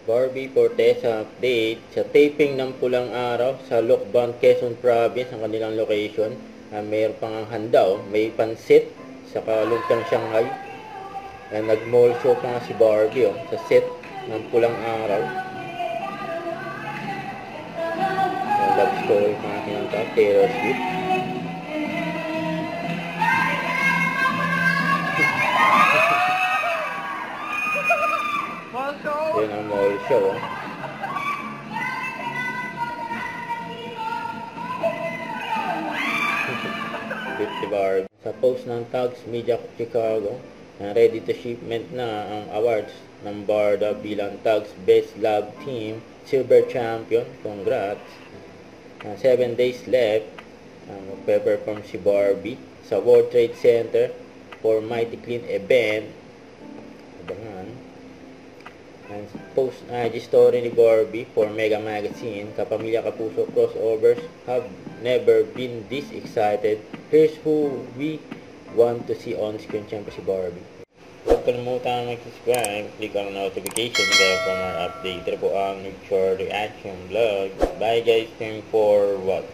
Barbie Fortesa update sa taping ng Pulang Araw sa Lucban, Quezon Province, ang kanilang location. Mayroon pang handa, may pansit sa lumpiang Shanghai. Nag-mall show pa nga si Barbie sa set ng Pulang Araw. Love story pa nga kinanta, Taylor Swift. Yan ang mall show. Barbie. Sa post ng Tags Media Chicago, ready to shipment na ang awards ng Barda bilang Tags Best Love Team Silver Champion. Congrats! 7 days left. Magpe-perform si Barbie sa World Trade Center for Mighty Clean event. Abangan. Post IG story ni Barbie for Mega Magazine. Kapamilya Kapuso crossovers have never been this excited. Here's who we want to see on screen. Siyempre si Barbie. Huwag kalimutan mag-subscribe, click on notification bell for more update. Ito po ang Short Reaction Vlog. Bye guys, time for what?